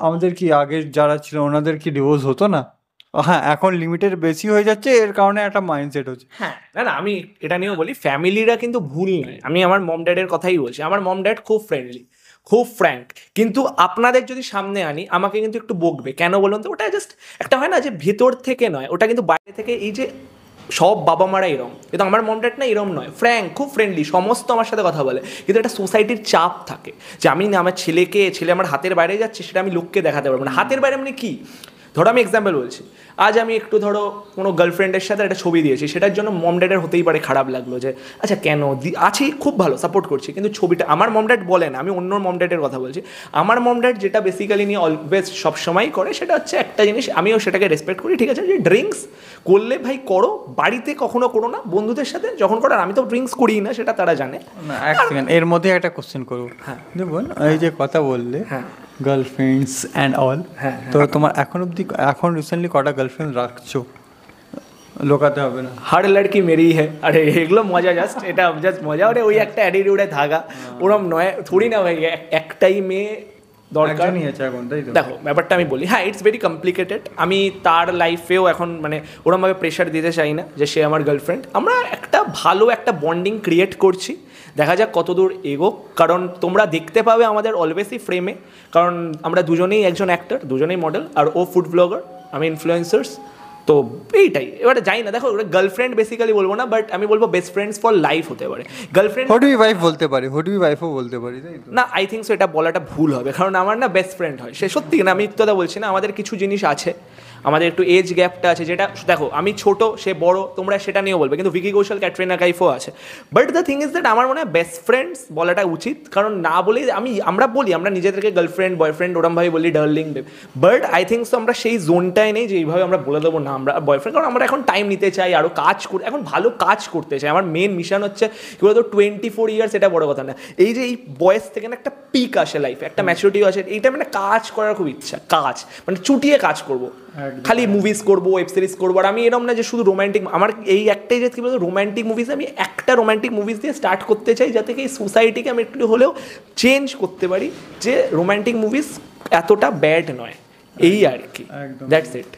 আমাদের কি আগের যারা ছিল ওনাদের কি ডিভোর্স হতো না? হ্যাঁ এখন লিমিটের বেশি হয়ে যাচ্ছে, এর কারণে একটা মাইন্ডসেট হচ্ছে। হ্যাঁ না না, আমি এটা নিয়েও বলি ফ্যামিলিরা কিন্তু ভুল নয়। আমি আমার মম ড্যাডের কথাই বলছি, আমার মম ড্যাড খুব ফ্রেন্ডলি, খুব ফ্র্যাঙ্ক, কিন্তু আপনাদের যদি সামনে আনি আমাকে কিন্তু একটু বকবে। কেন বলুন তো? ওটা জাস্ট একটা হয় না যে ভেতর থেকে নয়, ওটা কিন্তু বাইরে থেকে। এই যে সব বাবা মারা এরম, কিন্তু আমার মম ড্যাড না এরম নয়, ফ্র্যাঙ্ক, খুব ফ্রেন্ডলি, সমস্ত আমার সাথে কথা বলে। কিন্তু একটা সোসাইটির চাপ থাকে যে আমি না আমার ছেলে আমার হাতের বাইরে যাচ্ছে, সেটা আমি লোককে দেখাতে পারবো না। হাতের বাইরে মানে কি? ধরো আমি এক্সাম্পল বলছি, আজ আমি একটু ধরো কোনো গার্লফ্রেন্ডের সাথে একটা ছবি দিয়েছি, সেটার জন্য মম ড্যাডের হতেই পারে খারাপ লাগলো যে আচ্ছা কেন আছি, খুব ভালো সাপোর্ট করছি, কিন্তু ছবিটা আমার মম ড্যাড বলে না, আমি অন্য মম ড্যাডের কথা বলছি। আমার মম ড্যাড যেটা বেসিক্যালি নিয়ে অলওয়েজ সবসময় করে সেটা হচ্ছে একটা জিনিস, আমিও সেটাকে রেসপেক্ট করি, ঠিক আছে, যে ড্রিঙ্কস করলে ভাই করো, বাড়িতে কখনো করো না, বন্ধুদের সাথে যখন করো। আমি তো ড্রিঙ্কস করি না, সেটা তারা জানে। না এক সেকেন্ড, এর মধ্যে একটা কোশ্চেন করবো। হ্যাঁ দেখুন এই যে কথা বললে হ্যাঁ গার্লফ্রেন্ডস অ্যান্ড অল, হ্যাঁ তো তোমার এখন অবধি এখন রিসেন্টলি কটা গার্লফ্রেন্ড রাখছো? লোকাতে হবে না, হার লড়কি মেরি হ্যাঁ। আরে এগুলো মজা, জাস্ট এটা জাস্ট মজা। ওরে ওই একটা অ্যাটিটিউডে থাকা, ওরম নয় থোড়ি না ভাই একটাই মেয়ে দরকার। একজনই আছে এখন, তাই তো? দেখো ব্যাপারটা আমি বলি, হ্যাঁ ইটস ভেরি কমপ্লিকেটেড। আমি তার লাইফেও এখন মানে ওরমভাবে প্রেশার দিতে চাই না যে সে আমার গার্লফ্রেন্ড। আমরা একটা ভালো একটা বন্ডিং ক্রিয়েট করছি, দেখা যাক কতদূর এগোক। কারণ তোমরা দেখতে পাবে আমাদের অলওয়েজই ফ্রেমে, কারণ আমরা দুজনেই একজন অ্যাক্টর, দুজনেই মডেল, আর ও ফুড ব্লগার, আমি ইনফ্লুয়েন্সার্স। তো এইটাই, এবারে যাই না, দেখো ওটা গার্লফ্রেন্ড বেসিক্যালি বলবো না, বাট আমি বলবো বেস্ট ফ্রেন্ডস ফর লাইফ হতে পারে। গার্লফ্রেন্ড হোয়াট বি ওয়াইফ বলতে পারি, হোয়াট বি ওয়াইফও বলতে পারি, তাই তো? না, আই থিঙ্ক সো এটা বলাটা ভুল হবে, কারণ আমার না বেস্ট ফ্রেন্ড হয় সে, সত্যি না, আমি কথা বলছি না, আমাদের কিছু জিনিস আছে, আমাদের একটু এজ গ্যাপটা আছে, যেটা দেখো আমি ছোট সে বড় তোমরা সেটা নিয়েও বলবে, কিন্তু ভিকি কৌশল ক্যাটরিনা কাইফও আছে। But the thing is that আমার মনে হয় বেস্ট ফ্রেন্ডস বলাটা উচিত, কারণ না বলে আমরা বলি আমরা নিজেদেরকে গার্লফ্রেন্ড বয়ফ্রেন্ড ওরমভাবে বলি, darling babe, but I think so আমরা সেই জোনটাই নেই যে এইভাবে আমরা বলে দেবো না আমরা বয়ফ্রেন্ড, কারণ আমরা এখন টাইম নিতে চাই, আরও কাজ করে, এখন ভালো কাজ করতে চাই। আমার মেন মিশন হচ্ছে কি বলতো 24 ইয়ার্স, এটা বড় কথা না, এই যে এই বয়স থেকে না একটা পিক আসে লাইফে, একটা ম্যাচুরিটি আসে, এইটা মানে কাজ করার খুব ইচ্ছা, কাজ মানে চুটিয়ে কাজ করবো, খালি মুভিজ করবো, ওয়েব সিরিজ করবো। আর আমি এরকম না যে শুধু রোম্যান্টিক, আমার এই একটাই যে কি বলতো রোম্যান্টিক মুভিজ, আমি একটা রোম্যান্টিক মুভিজ দিয়ে স্টার্ট করতে চাই, যাতে কি এই সোসাইটিকে আমি একটু হলেও চেঞ্জ করতে পারি, যে রোম্যান্টিক মুভিজ এতটা ব্যাড নয়, এই আর কি, দ্যাটস ইট।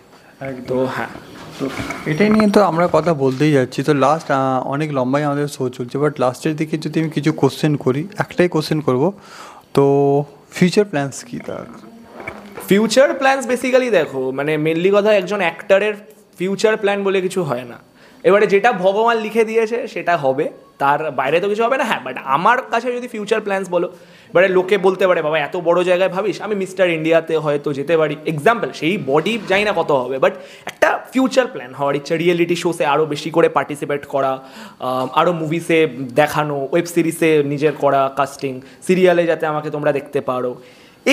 তো হ্যাঁ, তো এটাই নিয়ে তো আমরা কথা বলতেই যাচ্ছি। তো লাস্ট অনেক লম্বাই আমাদের শো চলছে, বাট লাস্টের দিকে যদি আমি কিছু কোশ্চেন করি, একটাই কোশ্চেন করব, তো ফিউচার প্ল্যানস কী তার? ফিউচার প্ল্যানস বেসিক্যালি দেখো, মানে মেনলি কথা, একজন অ্যাক্টরের ফিউচার প্ল্যান বলে কিছু হয় না, এবারে যেটা ভগবান লিখে দিয়েছে সেটা হবে, তার বাইরে তো কিছু হবে না। হ্যাঁ, বাট আমার কাছে যদি ফিউচার প্ল্যানস বলো, এবারে লোকে বলতে পারে বাবা এত বড় জায়গায় ভাবিস, আমি মিস্টার ইন্ডিয়াতে হয়তো যেতে পারি, এক্সাম্পল, সেই বডি জানি না কত হবে, বাট একটা ফিউচার প্ল্যান হওয়ার ইচ্ছা, রিয়েলিটি শোসে আরও বেশি করে পার্টিসিপেট করা, আরও মুভিসে দেখানো, ওয়েব সিরিজে নিজের করা কাস্টিং, সিরিয়ালে যাতে আমাকে তোমরা দেখতে পারো,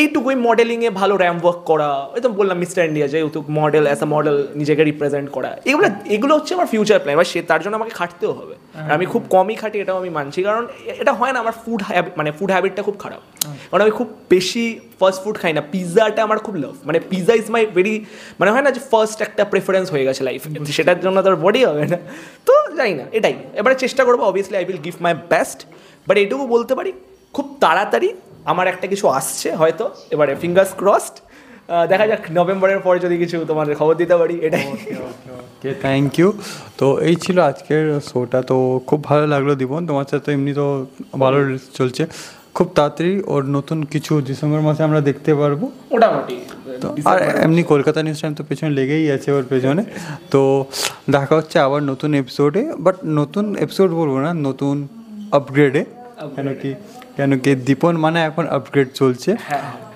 এইটুকুই। মডেলিংয়ে ভালো র্যাম্প ওয়ার্ক করা, ওই তো বললাম মিস্টার ইন্ডিয়া যেহেতু মডেল, অ্যাজ আ মডেল নিজেকে রিপ্রেজেন্ট করা, এগুলো হচ্ছে আমার ফিউচার প্ল্যান। এবার তার জন্য আমাকে খাটতেও হবে, আমি খুব কমই খাটি, এটাও আমি মানছি, কারণ এটা হয় না, আমার ফুড হ্যাবিটটা খুব খারাপ, কারণ আমি খুব বেশি ফাস্ট ফুড খাই না, পিৎজাটা আমার খুব লাভ, মানে পিৎজা ইজ মাই ভেরি, মানে হয় না যে ফার্স্ট একটা প্রেফারেন্স হয়ে গেছে লাইফে, সেটার জন্য তোর বডি হবে না, তো জানি না, এটাই। এবারে চেষ্টা করবো, obviously I will give my best, but এইটুকু বলতে পারি খুব তাড়াতাড়ি আমার একটা কিছু আসছে হয়তো, এবারে ফিঙ্গার্স ক্রসড, দেখা যাক নভেম্বরের পরে যদি কিছু তোমাদের খবর দিতে পারি, এটাই। ওকে, থ্যাংক ইউ। তো এই ছিল আজকের শোটা, তো খুব ভালো লাগলো দীপন, তোমার সাথে তো এমনি তো ভালো চলছে, খুব তাড়াতাড়ি ওর নতুন কিছু ডিসেম্বর মাসে আমরা দেখতে পারবো মোটামুটি। তো আর এমনি কলকাতা নিউজ টাইম তো পেছনে লেগেই আছে ওর পেছনে। তো দেখা হচ্ছে আবার নতুন এপিসোডে, বাট নতুন এপিসোড বলবো না, নতুন আপগ্রেডে, কেন কি দীপন মানে এখন আপগ্রেড চলছে।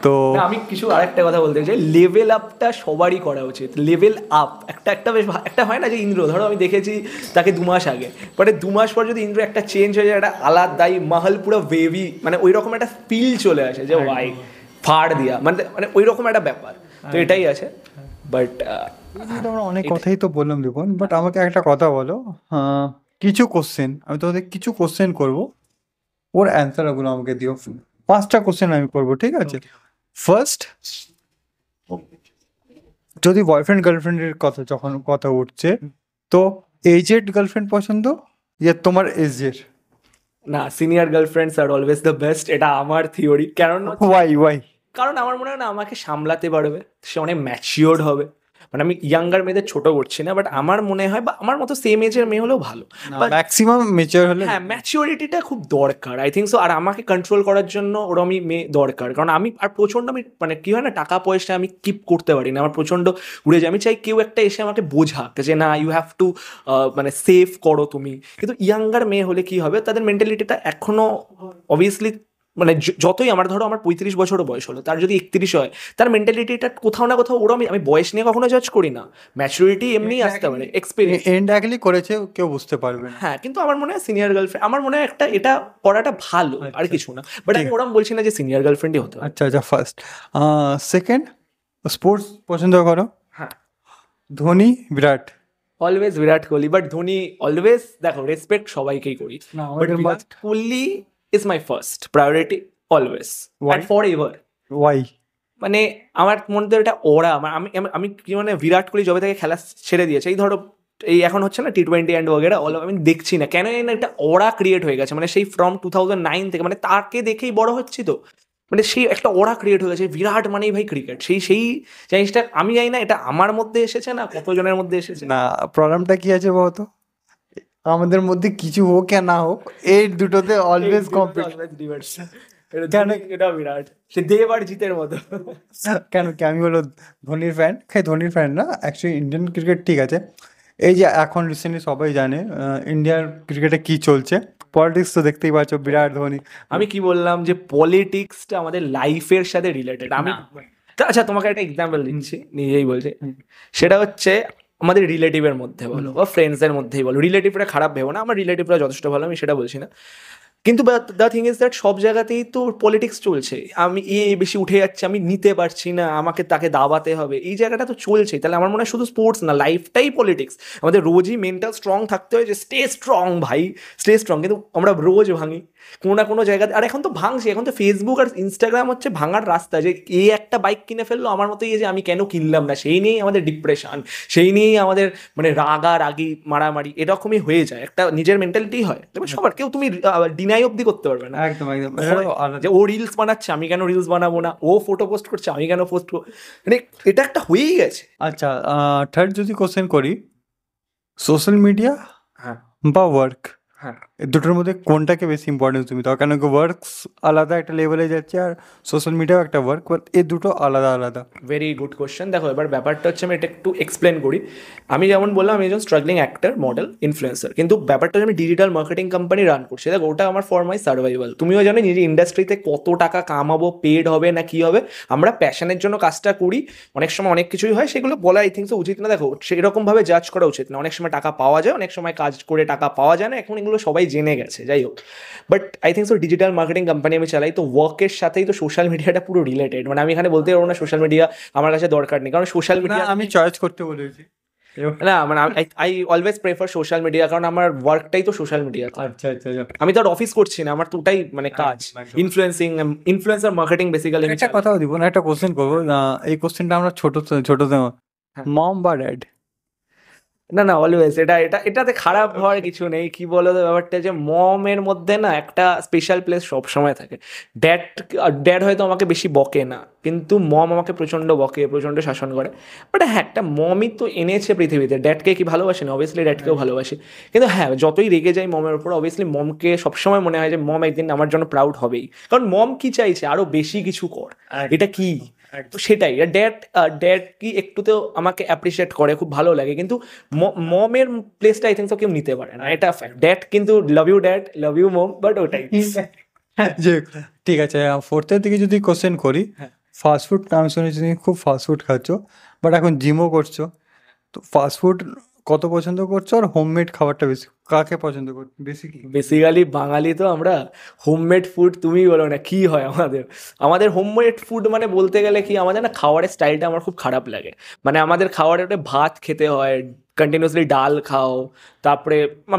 তো আমি কিছু আরেকটা কথা বলতে চাই, লেভেল আপটা সবারই করা উচিত, লেভেল আপ একটা বেশ একটা হয় না যে ইন্দ্র, ধরো আমি দেখেছি তাকে 2 মাস আগে, বাট 2 মাস পর যদি ইন্দ্র একটা চেঞ্জ হয়ে যায়, একটা আলাদাই মহল পুরো ওয়েভি, মানে ওই রকম একটা ফিল চলে আসে যে ভাই ফাড় দিয়া, মানে ওই রকম একটা ব্যাপার, তো এটাই আছে। বাট আমরা অনেক কথাই তো বললাম দীপন, বাট আমাকে একটা কথা বলো, কিছু কোশ্চেন আমি তোমাদের কিছু কোশ্চেন করবো, ওর অ্যান্সারগুলো আমাকে দিও, 5টা কোশ্চেন আমি করবো, ঠিক আছে? ফার্স্ট, যদি বয়ফ্রেন্ড গার্লফ্রেন্ডের কথা যখন কথা উঠছে, তো এজেড গার্লফ্রেন্ড পছন্দ ইয়া তোমার এজের? না, senior girlfriends are always the best, এটা আমার থিওরি। ওয়াই? কারণ আমার মনে হয় না আমাকে সামলাতে পারবে, সে অনেক ম্যাচিওর্ড হবে, মানে আমি ইয়াঙ্গার মেয়েদের ছোট করছি না, বাট আমার মনে হয় বা আমার মতো সেম এজের মেয়ে হলেও ভালো, ম্যাক্সিমাম ম্যাচিওর হলে, হ্যাঁ ম্যাচিওরিটিটা খুব দরকার আই থিঙ্ক সো। আর আমাকে কন্ট্রোল করার জন্য ওরমই মেয়ে দরকার, কারণ আমি আর প্রচণ্ড, আমি মানে কী হয় না, টাকা পয়সা আমি কিপ করতে পারি না, আমার প্রচণ্ড উড়ে যায়, আমি চাই কেউ একটা এসে আমাকে বোঝাক যে না ইউ হ্যাভ টু মানে সেভ করো তুমি। কিন্তু ইয়াঙ্গার মেয়ে হলে কী হবে, তাদের মেন্টালিটিটা এখনও অবভিয়াসলি, মানে যতই আমার ধরো আমার 35 বছরও বয়স হলো, তার যদি 31 হয়, তার মেন্টালিটিটা কোথাও না কোথাও ওরম, আমি বয়স নিয়ে কখনো জাজ করি না, ম্যাচুরিটি এমনিই আসতে পারে, এক্সপিরিয়েন্স এন্ড অ্যাকচুয়ালি করেছে কেউ বুঝতে পারবে না। হ্যাঁ, কিন্তু আমার মনে হয় সিনিয়র গার্লফ্রেন্ড, আমার মনে হয় একটা এটা করাটা ভালো, আর কিছু না, বাট আমি ওরম বলছি না যে সিনিয়র গার্লফ্রেন্ডই হতে হবে। আচ্ছা, ফার্স্ট। সেকেন্ড, স্পোর্টস পছন্দ করো? হ্যাঁ, Dhoni, Virat? Always Virat Kohli, but Dhoni always, দেখো রেসপেক্ট সবাইকেই করি, but Virat Kohli is my first priority always and for ever. Why? মানে আমার মধ্যে এটা ওরা, আমি আমি কি মানে বিরাট কোহলি যবে থেকে খেলা ছেড়ে দিয়েছে, এই ধরো এই এখন হচ্ছে না T20 অ্যান্ড ওগেরা, আমি দেখছি না কেন একটা ওরা ক্রিয়েট হয়ে গেছে, মানে সেই ফ্রম 2009 থেকে, মানে তাকে দেখেই বড় হচ্ছি, তো মানে সেই একটা ওরা ক্রিয়েট হয়ে গেছে, বিরাট মানেই ভাই ক্রিকেট, সেই জিনিসটা আমি জানি না এটা আমার মধ্যে এসেছে না কতজনের মধ্যে এসেছে। না, প্রবলেমটা কি আছে বলতো, আমাদের মধ্যে কিছু হোক আর না হোক, এই দুটোতে অলওয়েজ কম্পিটিশন। কেন? এটা বিরাট, সে দেব আর জিতের মতো। কেন কি আমি হলো ধোনির ফ্যান? ধোনির ফ্যান না, অ্যাকচুয়ালি ইন্ডিয়ান ক্রিকেট ঠিক আছে। এই যে এখন রিসেন্টলি সবাই জানে ইন্ডিয়ার ক্রিকেটে কি চলছে, পলিটিক্স তো দেখতেই পাচ্ছ, বিরাট ধোনি। আমি কি বললাম যে পলিটিক্সটা আমাদের লাইফের সাথে রিলেটেড। আমি আচ্ছা তোমাকে একটা এক্সাম্পল দিচ্ছি, নিজেই বলছি। সেটা হচ্ছে আমাদের রিলেটিভের মধ্যে বলো বা ফ্রেন্ডসদের মধ্যেই বলো, রিলেটিভরা খারাপ ভেবো না, আমার রিলেটিভরা যথেষ্ট ভালো, আমি সেটা বলছি না। কিন্তু দ্য থিং ইজ দ্যাট সব জায়গাতেই তো পলিটিক্স চলছে। আমি বেশি উঠে যাচ্ছে, আমি নিতে পারছি না, আমাকে তাকে দাবাতে হবে, এই জায়গাটা তো চলছেই। তাহলে আমার মনে হয় শুধু স্পোর্টস না, লাইফটাই পলিটিক্স। আমাদের রোজই মেন্টাল স্ট্রং থাকতে হয় যে স্টে স্ট্রং ভাই, স্টে স্ট্রং। কিন্তু আমরা রোজ ভাঙি কোনো না কোনো জায়গাতে। আর এখন তো ভাঙছি, এখন তো ফেসবুক আর ইনস্টাগ্রাম হচ্ছে ভাঙার রাস্তা। যে একটা বাইক কিনে ফেললো আমার মতো, এই যে আমি কেন কিনলাম না, সেই নিয়েই আমাদের ডিপ্রেশন, সেই নিয়েই আমাদের মানে রাগারাগি মারামারি এরকমই হয়ে যায়। একটা নিজের মেন্টালিটি হয়, তবে সবার কেউ তুমি ডিনাই অবধি করতে পারবে না। একদম একদম যে ও রিলস বানাচ্ছে, আমি কেন রিলস বানাবো না, ও ফটো পোস্ট করছে, আমি কেন পোস্ট করবো, মানে এটা একটা হয়েই গেছে। আচ্ছা, থার্ড যদি কোশ্চেন করি, সোশ্যাল মিডিয়া হ্যাঁ বা ওয়ার্ক, হ্যাঁ, এই দুটোর মধ্যে কোনটাকে বেশি ইম্পর্টেন্স তুমি দাও? কেন কি ওয়ার্কস আলাদা একটা লেভেলে যাচ্ছে, আর সোশ্যাল মিডিয়াও একটা ওয়ার্ক, বাট এই দুটো আলাদা আলাদা। Very good question. দেখো এবার ব্যাপারটা হচ্ছে, আমি এটা একটু এক্সপ্লেন করি। আমি যেমন বললাম, আমি একজন স্ট্রাগলিং অ্যাক্টর, মডেল, ইনফ্লুয়েন্সার, কিন্তু ব্যাপারটা হচ্ছে আমি ডিজিটাল মার্কেটিং কোম্পানি রান করছি। দেখো ওটা আমার ফর মাই সার্ভাইভাল। তুমিও জানো নিজের ইন্ডাস্ট্রিতে কত টাকা কামাবো, পেড হবে না কি হবে, আমরা প্যাশনের জন্য কাজটা করি। অনেক সময় অনেক কিছুই হয়, সেগুলো বলা আই থিঙ্ক উচিত না। দেখো সেরকমভাবে জাজ করা উচিত না। অনেক সময় টাকা পাওয়া যায়, অনেক সময় কাজ করে টাকা পাওয়া যায় না, এখন এগুলো সবাই জেনে গেছে। যাই হোক, but I think digital marketing company আমি চালাই, তো ওয়ার্কের সাথেই তো সোশ্যাল মিডিয়াটা পুরো রিলেটেড। মানে আমি এখানে বলতে পারবো না সোশ্যাল মিডিয়া আমার কাছে দরকার নেই, কারণ সোশ্যাল না, মিডিয়া আমি চয়েস করতে বলেছি। না, মানে I always prefer social media, কারণ আমার ওয়ার্কটাই তো সোশ্যাল মিডিয়া। আচ্ছা আচ্ছা আচ্ছা। আমি তো আর অফিস করছি না, আমার তো ওটাই মানে কাজ, একদম। Influencer marketing basically. একটা কথাও দিব না, একটা কোশ্চেন করবো। এই কোশ্চেনটা আমরা ছোট ছোট, হ্যাঁ। মম বা ড্যাড? না না, অলওয়েজ এটাতে খারাপ হওয়ার কিছু নেই। কি বলো তো, ব্যাপারটা যে মমের মধ্যে না একটা স্পেশাল প্লেস সব সময় থাকে। ড্যাড ড্যাড হয়তো আমাকে বেশি বকে না, কিন্তু মম আমাকে প্রচণ্ড বকে, প্রচণ্ড শাসন করে। বাট হ্যাঁ, একটা মমই তো এনেছে পৃথিবীতে। ড্যাডকে কি ভালোবাসি না? অবভিয়াসলি ড্যাডকেও ভালোবাসি। কিন্তু হ্যাঁ, যতই রেগে যাই মমের উপর, অবভিয়াসলি মমকে সবসময় মনে হয় যে মম একদিন আমার জন্য প্রাউড হবেই। কারণ মম কি চাইছে, আরো বেশি কিছু কর, এটা কি, তো সেটাই। ড্যাড কি একটুতেও আমাকে অ্যাপ্রিসিয়েট করে, খুব ভালো লাগে। কিন্তু মমের প্লেসটা আই থিঙ্ক কেউ নিতে পারে না, এটা ফ্যাক্ট। ড্যাড কিন্তু love you dad, love you mom, but ওটাই। যে ঠিক আছে, ফোর্থের দিকে যদি কোশ্চেন করি, হ্যাঁ। ফাস্টফুড, আমি শুনেছি তুমি খুব ফাস্টফুড খাচ্ছ, বাট এখন জিমও করছো, তো ফাস্টফুড কত পছন্দ করছো, আর হোমমেড খাবারটা বেশি কাকে পছন্দ করছো বেশি? কি বেসিক্যালি বাঙালি তো আমরা, হোমমেড ফুড তুমি বলো না কি হয় আমাদের হোমমেড ফুড মানে বলতে গেলে কি, আমাদের না খাওয়ারের স্টাইলটা আমার খুব খারাপ লাগে। মানে আমাদের খাওয়ারে একটা ভাত খেতে হয় কন্টিনিউসলি, ডাল খাও, তারপরে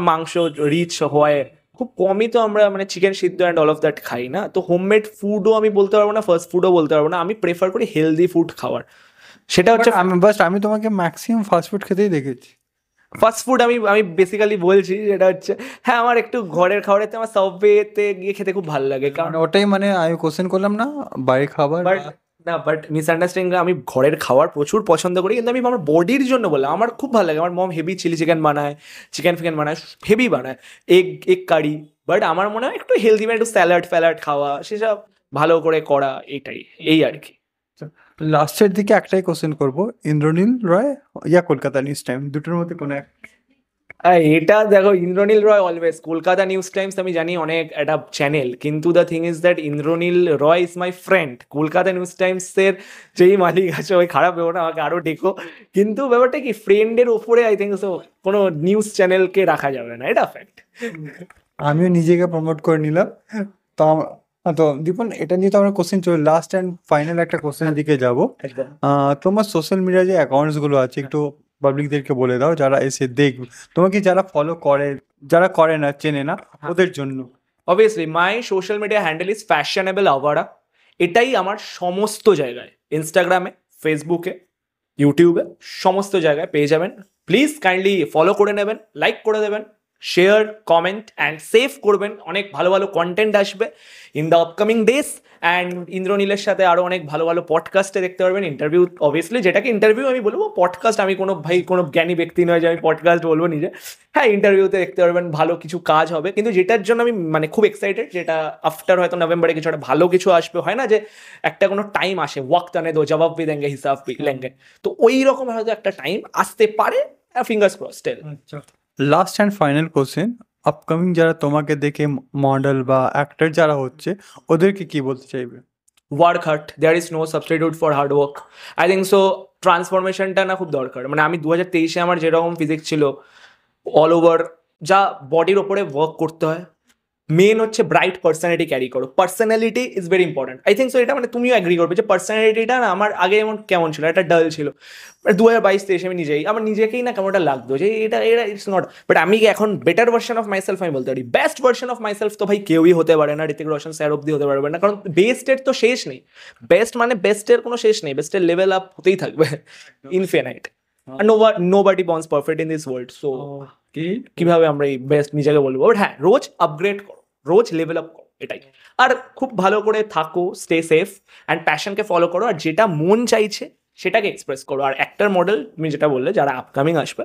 মাংস রিচ হয়, খুব কমই তো আমরা মানে চিকেন সিদ্ধ অ্যান্ড অল অফ দ্যাট খাই না। তো হোমমেড ফুডও আমি বলতে পারবো না, ফাস্ট ফুডও বলতে পারবো না, আমি প্রেফার করি হেলদি ফুড খাওয়ার। সেটা হচ্ছে আমি তোমাকে ম্যাক্সিমাম ফাস্টফুড খেতেই দেখেছি। ফাস্ট ফুড আমি বেসিক্যালি বলছি যেটা হচ্ছে, হ্যাঁ আমার একটু ঘরের খাবারেতে আমার সাবওয়েতে গিয়ে খেতে খুব ভালো লাগে। কারণ ওটাই মানে আমি কোশ্চেন করলাম না বাড়ির খাবার। বাট মিসআন্ডারস্ট্যান্ডিং, আমি ঘরের খাবার প্রচুর পছন্দ করি, কিন্তু আমি আমার বডির জন্য বললাম, আমার খুব ভালো লাগে। আমার মম হেভি চিলি চিকেন বানায়, চিকেন ফিকেন বানায়, হেভি বানায়, এগ কারি। বাট আমার মনে হয় একটু হেলদি, মানে একটু স্যালাড খাওয়া, সেসব ভালো করে করা, এই আর কি। লাস্টের দিকে একটাই কোশ্চেন করবো, ইন্দ্রনীল রয় ইয়া কলকাতা নিউজ টাইম, দুটোর মধ্যে কোনো এক? এটা দেখো, Indranil Roy always. Kolkata News Times আমি জানি অনেক একটা চ্যানেল, কিন্তু the thing is that Indranil Roy is my friend. Kolkata News টাইমসের যেই মালিক আছে, ওই খারাপ ভেবো না, আমাকে আরও ডেকো। কিন্তু ব্যাপারটা কি, ফ্রেন্ডের ওপরে আই থিঙ্ক সো কোনো নিউজ চ্যানেলকে রাখা যাবে না, এটা ফ্যাক্ট। আমিও নিজেকে প্রমোট করে নিলাম। তো তো দীপন, এটা নিয়ে তো আমরা কোশ্চেন চলে, লাস্ট অ্যান্ড ফাইনাল একটা কোশ্চেনের দিকে যাবো। তোমার সোশ্যাল মিডিয়া যে অ্যাকাউন্টস গুলো আছে, একটু পাবলিকদেরকে বলে দাও, যারা এসে দেখবে তোমাকে, যারা ফলো করে, যারা করে না, চেনে না, ওদের জন্য। Obviously my social media handle is fashionable Awara. এটাই আমার সমস্ত জায়গায়, ইনস্টাগ্রামে, ফেসবুকে, ইউটিউবে, সমস্ত জায়গায় পেয়ে যাবেন। প্লিজ কাইন্ডলি ফলো করে নেবেন, লাইক করে দেবেন, শেয়ার, কমেন্ট অ্যান্ড সেভ করবেন। অনেক ভালো ভালো কন্টেন্ট আসবে in the upcoming days, and ইন্দ্রনীলের সাথে আরও অনেক ভালো ভালো পডকাস্টে দেখতে পারবেন। ইন্টারভিউ অবভিয়াসলি, যেটাকে ইন্টারভিউ আমি বলবো, পডকাস্ট আমি কোনো জ্ঞানী ব্যক্তি নয় যে আমি পডকাস্ট বলবো নিজে। হ্যাঁ, ইন্টারভিউতে দেখতে পারবেন, ভালো কিছু কাজ হবে। কিন্তু যেটার জন্য আমি মানে খুব এক্সাইটেড, যেটা আফটার হয়তো নভেম্বরে কিছু একটা ভালো কিছু আসবে, হয় না যে একটা কোনো টাইম আসে, ওয়াক্ত আনে দো জবাব ভি দেঙ্গে হিসাব ভি লেঙ্গে, তো ওই রকম হয়তো একটা টাইম আসতে পারে। ফিঙ্গার্স ক্রস টেল। Last and final question, upcoming যারা তোমাকে দেখে মডেল বা অ্যাক্টর যারা হচ্ছে, ওদেরকে কি বলতে চাইবে? Work hard, there is no substitute for hard work. I think so ট্রান্সফরমেশনটা না খুব দরকার। মানে আমি 2023-এ আমার যেরকম ফিজিক্স ছিল, অল ওভার যা বডির ওপরে ওয়ার্ক করতে হয়, মেন হচ্ছে ব্রাইট পার্সোনালিটি ক্যারি করো। Personality is very important. I think so এটা মানে তুমিও অ্যাগ্রি করবে যে পার্সোনালিটিটা না আমার আগে যেমন কেমন ছিল, একটা ডাল ছিল। 2022-23 আমি আমার নিজেকেই না কেমনটা লাগতো যে এটা ইটস নট, বাট আমি এখন বেটার ভার্সন অফ মাইসেলফ আমি বলতে পারি। বেস্ট ভার্সন অফ মাইসেলফ তো ভাই কেউই হতে পারে না, ঋতিক রোশন স্যার অব্দি হতে পারবে না, কারণ বেস্টের তো শেষ নেই। বেস্ট মানে বেস্টের কোনো শেষ নেই, বেস্টের লেভেল আপ হতেই থাকবে, ইনফিনাইট। আর nobody borns perfect in this world. So কিভাবে আমরা এই বেস্ট নিজেকে বলবো? বাট হ্যাঁ, রোজ আপগ্রেড করো, রোজ লেভেল আপ করো, এটাই। আর খুব ভালো করে থাকো, স্টে সেফ অ্যান্ড প্যাশনকে ফলো করো, আর যেটা মন চাইছে সেটাকে এক্সপ্রেস করো। আর অ্যাক্টর মডেল তুমি যেটা বললে যারা আপকামিং আসবে,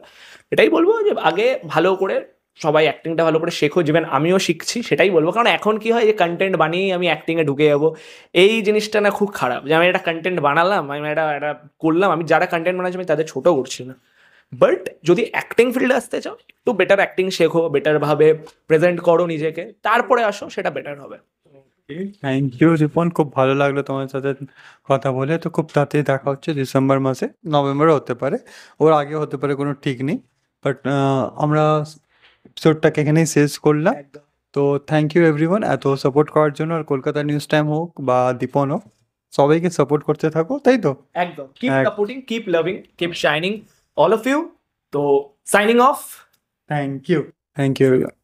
এটাই বলবো যে আগে ভালো করে সবাই অ্যাক্টিংটা ভালো করে শেখো, যেমন আমিও শিখছি সেটাই বলবো। কারণ এখন কি হয় যে কন্টেন্ট বানিয়েই আমি অ্যাক্টিংয়ে ঢুকে যাবো, এই জিনিসটা না খুব খারাপ। যে আমি একটা কন্টেন্ট বানালাম, আমি এটা করলাম, আমি যারা কন্টেন্ট বানাচ্ছি আমি তাদের ছোটো করছি না, বাট যদি অ্যাক্টিং ফিল্ডে আসতে চাও একটু বেটার অ্যাক্টিং শেখো, বেটারভাবে প্রেজেন্ট করো নিজেকে, তারপরে আসো, সেটা বেটার হবে। থ্যাংক ইউ রিপন, খুব ভালো লাগলো তোমার সাথে কথা বলে। তো খুব তাড়াতাড়ি দেখা হচ্ছে ডিসেম্বর মাসে, নভেম্বরে হতে পারে, ওর আগে হতে পারে, কোনো ঠিক নেই। বাট আমরা এপিসোডটাকে এখানেই শেষ করলাম। তো থ্যাংক ইউ এভরিওয়ান এত সাপোর্ট করার জন্য। আর কলকাতা নিউজ টাইম হোক বা দীপন হোক, সবাইকে সাপোর্ট করতে থাকো, তাই তো? একদম, keep supporting, keep loving, keep shining, all of you. তো signing off. Thank you everyone.